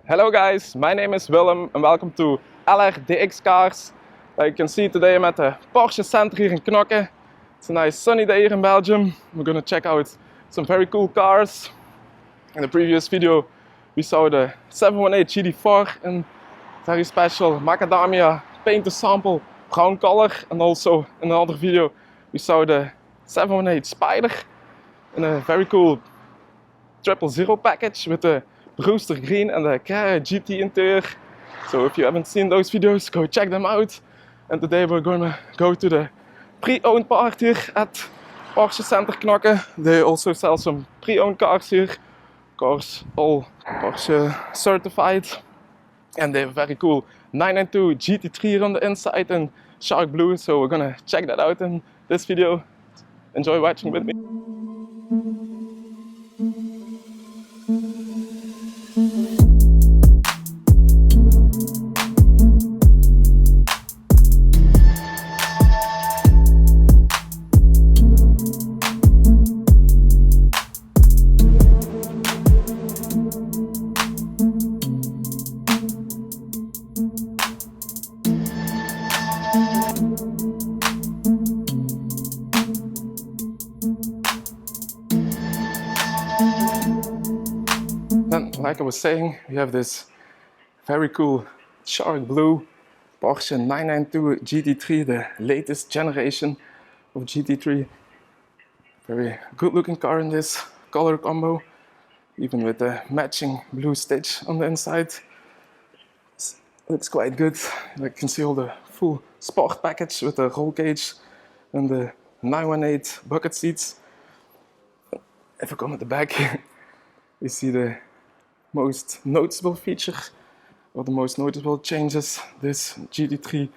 Hello guys, my name is Willem and welcome to LRDX Cars. Like you can see today I'm at the Porsche Center here in Knokke. It's a nice sunny day here in Belgium. We're gonna check out some very cool cars. In the previous video we saw the 718 GT4 in very special macadamia painted sample brown color, and also in another video we saw the 718 Spider in a very cool 000 package with the Brewster Green and the Carrera GT interior. So if you haven't seen those videos, go check them out. And today we're gonna go to the pre-owned part here at Porsche Center Knokke. They also sell some pre-owned cars here. Of course, all Porsche certified. And they have very cool 992 GT3 on the inside in shark blue. So we're gonna check that out in this video. Enjoy watching with me. Then, like I was saying, we have this very cool shark blue Porsche 992 GT3, the latest generation of GT3. Very good looking car in this color combo, even with the matching blue stitch on the inside. Looks quite good. You can see all the full sport package with the roll cage and the 918 bucket seats. If I come at the back, you see the most noticeable features or the most noticeable changes this GT3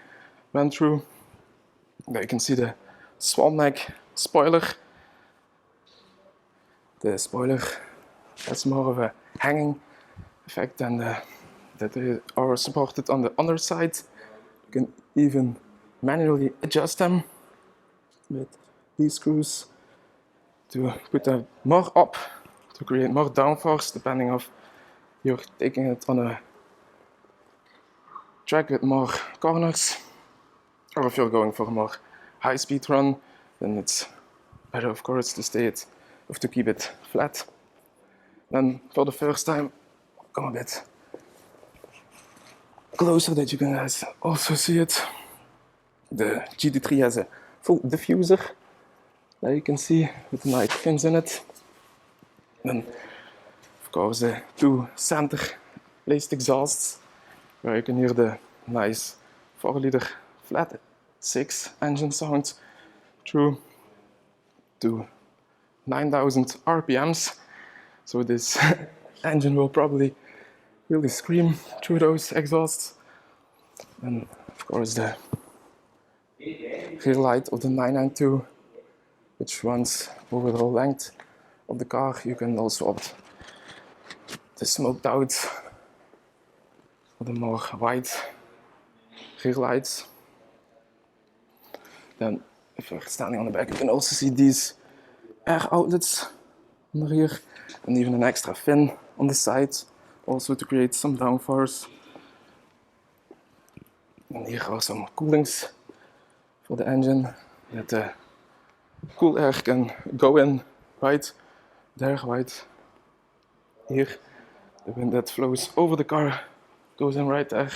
went through. There you can see the swan neck spoiler. The spoiler has more of a hanging effect than that they are supported on the underside. You can even manually adjust them with these screws to put them more up to create more downforce, depending if you're taking it on a track with more corners, or if you're going for a more high-speed run, then it's better, of course, to keep it flat. Then, for the first time, come a bit closer that you can guys also see it. The GT3 has a full diffuser, that you can see with the nice fins in it. Then, of course, the two center placed exhausts, where you can hear the nice 4-liter flat 6 engine sound through to 9,000 RPMs. So this engine will probably really scream through those exhausts. And of course the rear light of the 992, which runs over the whole length of the car. You can also opt the smoked out or the more wide rear lights. Then if you're standing on the back, you can also see these air outlets on the rear, and even an extra fin on the side, also to create some downforce. And here are some coolings for the engine, that the cool air can go in right there, right here. The wind that flows over the car goes in right there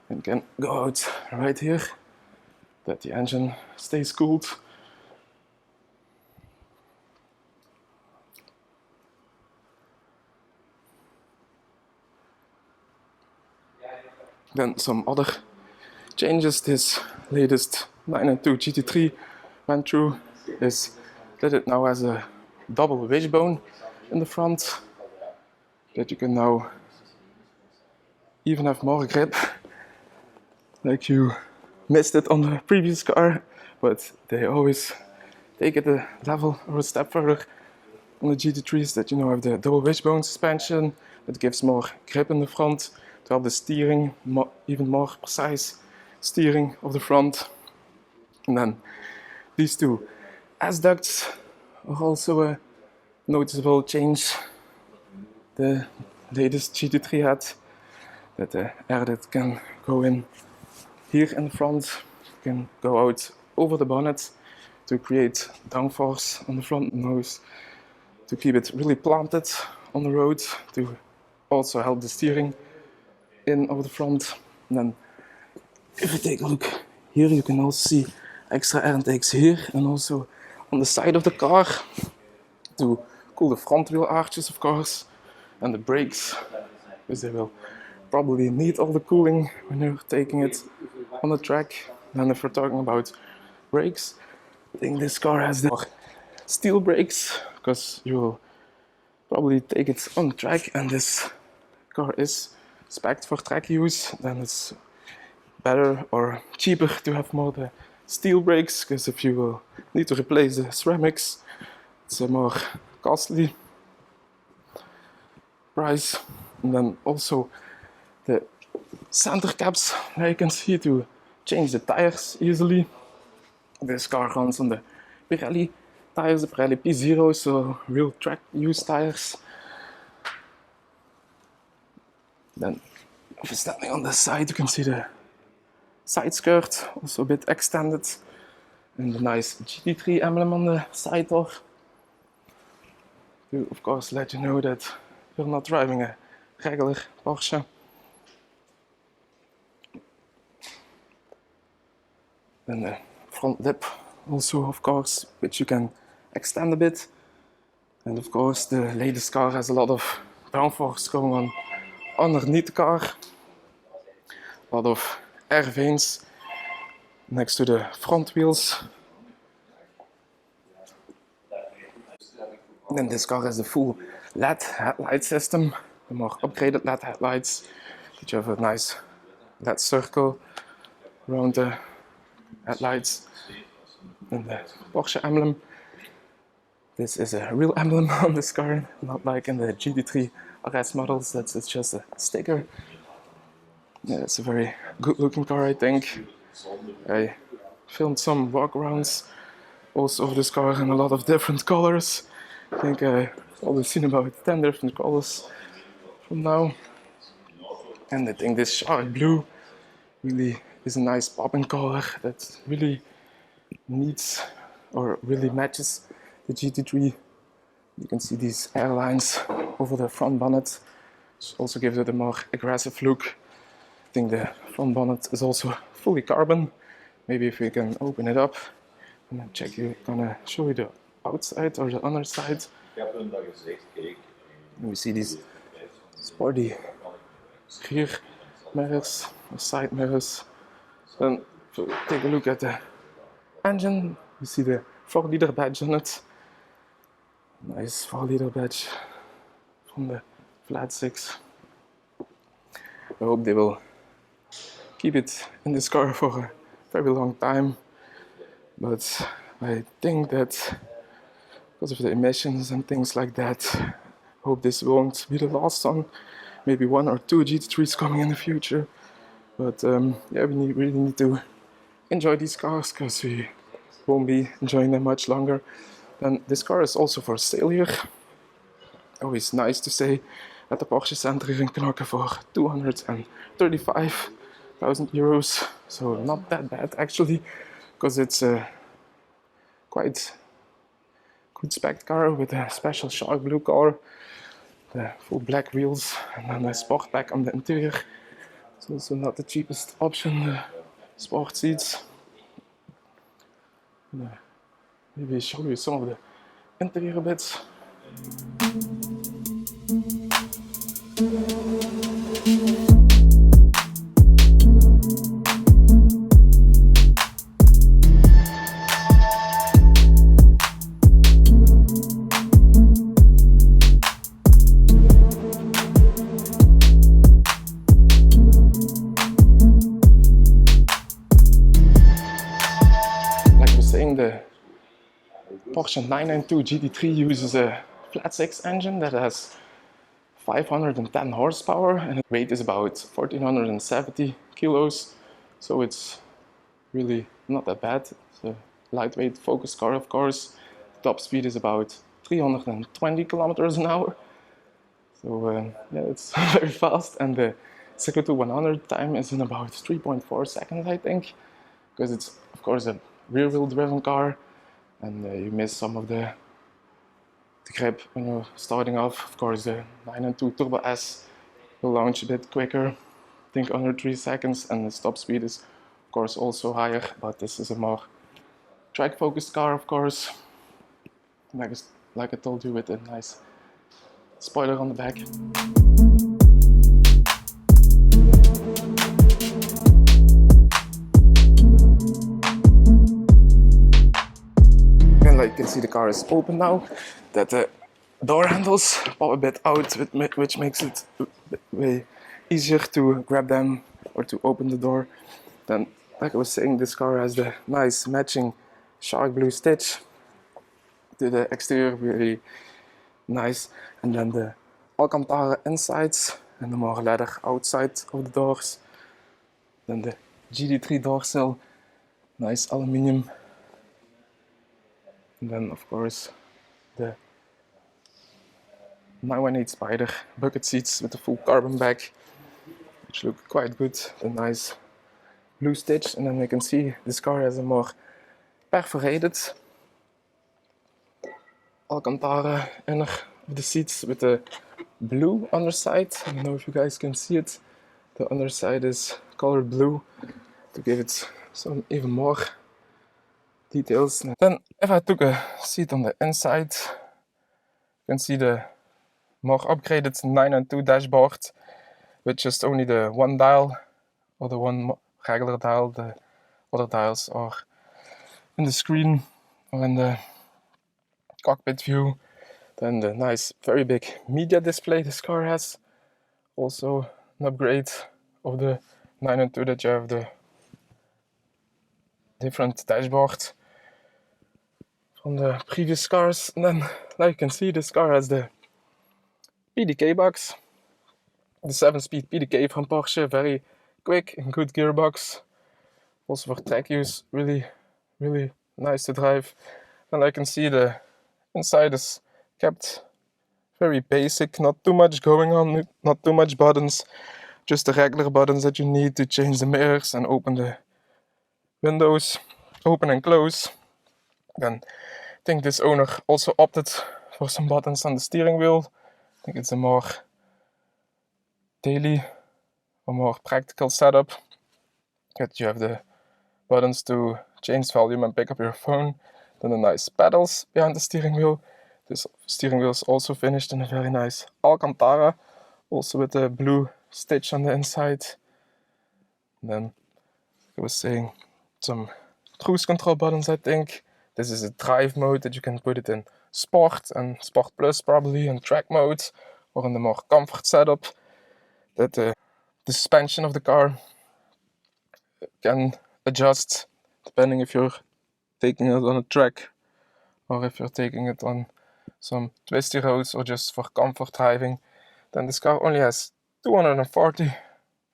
and can go out right here, that the engine stays cooled. Then some other changes this latest 992 GT3 went through is that it now has a double wishbone in the front, that you can now even have more grip, like you missed it on the previous car, but they always take it a level or a step further on the GT3s, that you now have the double wishbone suspension that gives more grip in the front to have the steering, even more precise steering of the front. And then these two S-ducts are also a noticeable change the latest GT3 had. that the air that can go in here in the front can go out over the bonnet to create downforce on the front nose, to keep it really planted on the road, to also help the steering in over the front. And then if you take a look here, you can also see extra air intakes here and also on the side of the car to cool the front wheel arches, of course, and the brakes, because they will probably need all the cooling when you're taking it on the track. And if we're talking about brakes, I think this car has the steel brakes, because you will probably take it on the track, and this car is spec'd for track use. Then it's better or cheaper to have more the steel brakes, because if you will need to replace the ceramics, it's a more costly price. And then also the center caps, where you can see to change the tires easily. This car runs on the Pirelli tires, the Pirelli P0, so real track use tires. Then if you're standing on the side, you can see the side skirt, also a bit extended, and the nice GT3 emblem on the side door. To of course let you know that you're not driving a regular Porsche. Then the front lip also, of course, which you can extend a bit. And of course the latest car has a lot of downforce going on underneath the car. A lot of air veins next to the front wheels. And then this car has the full LED headlight system, the more upgraded LED headlights. You have a nice LED circle around the headlights. And the Porsche emblem. This is a real emblem on this car, not like in the GT3 RS models. It's just a sticker. Yeah, it's a very good looking car, I think. I filmed some walkarounds also of this car in a lot of different colors. I think I've already seen about 10 different colors from now. And I think this shark blue really is a nice popping color that really needs or really matches the GT3. You can see these airlines over the front bonnet, which also gives it a more aggressive look. I think the front bonnet is also fully carbon. Maybe if we can open it up and check, I'm gonna show you the outside or the underside. And we see these sporty rear mirrors or side mirrors. Then if we take a look at the engine, you see the 4-liter badge on it. Nice 4-liter badge from the flat 6. I hope they will keep it in this car for a very long time, but I think that because of the emissions and things like that, I hope this won't be the last one. Maybe 1 or 2 GT3s coming in the future, but yeah, we really need to enjoy these cars, because we won't be enjoying them much longer. And this car is also for sale here. Always nice to say, at the Porsche Center here in Knokke for 235,000 euros. So not that bad actually, because it's a quite good spec car with a special shark blue color, the full black wheels, and then the sport pack on the interior. It's also not the cheapest option, the sport seats. Maybe show you some of the interior bits. Like I was saying, the Porsche 992 GT3 uses a flat 6 engine that has 510 horsepower and its weight is about 1470 kilos, so it's really not that bad. It's a lightweight focus car, of course. The top speed is about 320 kilometers an hour, so yeah, it's very fast, and the 0 to 100 time is in about 3.4 seconds, I think, because it's of course a rear-wheel driven car, and you miss some of the grip when you're starting off. Of course, the 992 Turbo S will launch a bit quicker, I think under 3 seconds, and the top speed is of course also higher, but this is a more track focused car, of course, like I told you, with a nice spoiler on the back. And like you can see, the car is open now, that the door handles pop a bit out, which makes it way easier to grab them or to open the door. Then, like I was saying, this car has the nice matching shark blue stitch to the exterior, really nice. And then the Alcantara insides and the more leather outside of the doors. Then the GT3 door sill, nice aluminium. And then of course the 918 Spider bucket seats with the full carbon back, which look quite good. A nice blue stitch, and then you can see this car has a more perforated Alcantara inner of the seats with the blue underside. I don't know if you guys can see it. The underside is colored blue to give it some even more details. Then if I took a seat on the inside, you can see the more upgraded 992 dashboard with just only the one dial, or the one regular dial. The other dials are in the screen or in the cockpit view. Then the nice, very big media display this car has. Also an upgrade of the 992, that you have the different dashboard from the previous cars. And then, like you can see, this car has the PDK box, the 7-speed PDK from Porsche, very quick and good gearbox. Also for track use, really nice to drive. And I can see the inside is kept very basic, not too much going on, not too much buttons, just the regular buttons that you need to change the mirrors and open the windows, open and close. Then I think this owner also opted for some buttons on the steering wheel. I think it's a more daily or more practical setup. That you have the buttons to change volume and pick up your phone. Then the nice pedals behind the steering wheel. This steering wheel is also finished in a very nice Alcantara, also with the blue stitch on the inside. And then, like I was saying, some cruise control buttons, I think. This is a drive mode that you can put it in Sport and Sport Plus probably, and track mode, or in the more comfort setup. That the suspension of the car can adjust depending if you're taking it on a track or if you're taking it on some twisty roads or just for comfort driving. Then this car only has 240,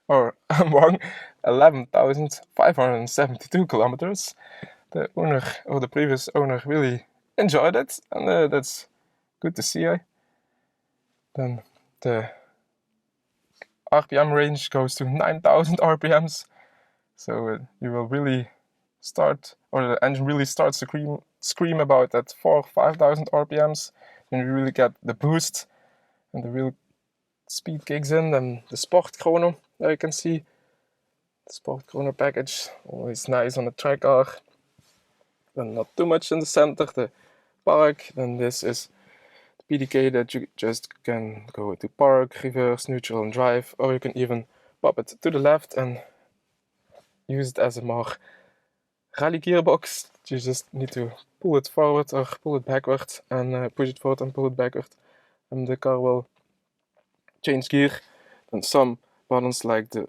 or I'm wrong, 11,572 kilometers. The owner, or the previous owner, really enjoyed it, and that's good to see. Then the RPM range goes to 9,000 RPMs, so you will really start, or the engine really starts to scream about that 4,000 or 5,000 RPMs, and you really get the boost and the real speed kicks in. And the Sport Chrono, there you can see the Sport Chrono package, always nice on a track car. Then not too much in the center, the park. Then this is the PDK that you just can go to park, reverse, neutral and drive, or you can even pop it to the left and use it as a more rally gearbox. You just need to pull it forward or pull it backward, and push it forward and pull it backward, and the car will change gear. And some buttons like the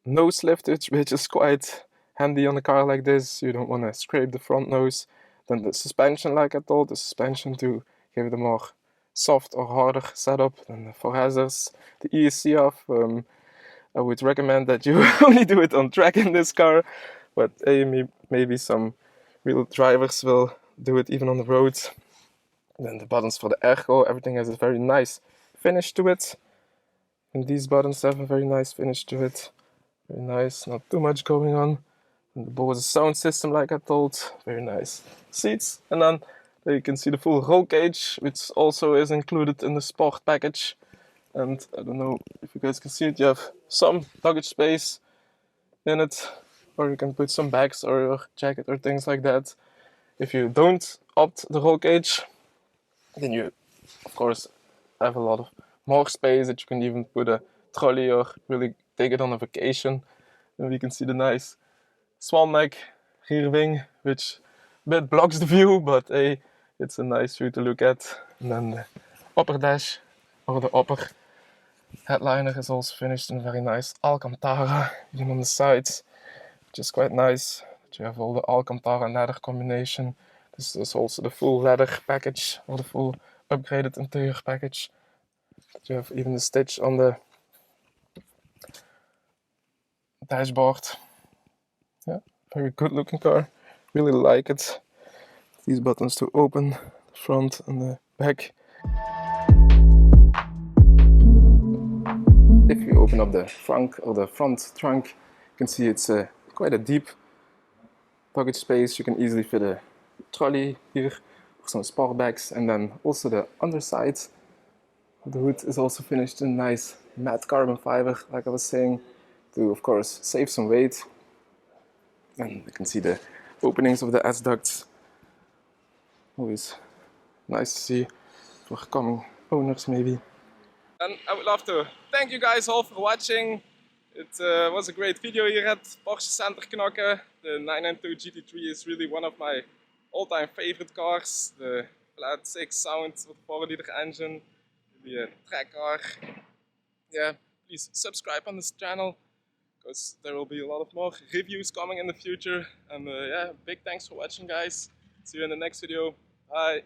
nose liftage, which is quite handy on a car like this. You don't want to scrape the front nose. Then the suspension, like I told, the suspension to give it a more soft or harder setup. Then for hazards, the ESC off. I would recommend that you only do it on track in this car, but maybe some real drivers will do it even on the road. Then the buttons for the airco, everything has a very nice finish to it. And these buttons have a very nice finish to it. Very nice, not too much going on. And the Bose sound system, like I told, very nice seats. And then there you can see the full roll cage, which also is included in the Sport package. And I don't know if you guys can see it, you have some luggage space in it, or you can put some bags or your jacket or things like that. If you don't opt the roll cage, then you of course have a lot of more space that you can even put a trolley or really take it on a vacation. And we can see the nice swan neck rear wing, which a bit blocks the view, but hey, it's a nice view to look at. And then the upper dash, or the upper headliner, is also finished in very nice Alcantara, even on the sides, which is quite nice. You have all the Alcantara and leather combination. This is also the full leather package, or the full upgraded interior package. You have even the stitch on the dashboard. Yeah, very good looking car. Really like it. These buttons to open the front and the back. If you open up the front or the front trunk, you can see it's quite a deep luggage space. You can easily fit a trolley here, or some sport bags, and then also the underside of the hood is also finished in nice matte carbon fiber, like I was saying, to of course save some weight. And you can see the openings of the S ducts. Always nice to see for coming owners maybe. And I would love to thank you guys all for watching. It was a great video here at Porsche Center Knokke. The 992 GT3 is really one of my all-time favorite cars. The flat 6 sound with a 4-liter engine, really a track car. Yeah, please subscribe on this channel, because there will be a lot of more reviews coming in the future. And yeah, big thanks for watching, guys. See you in the next video. Bye.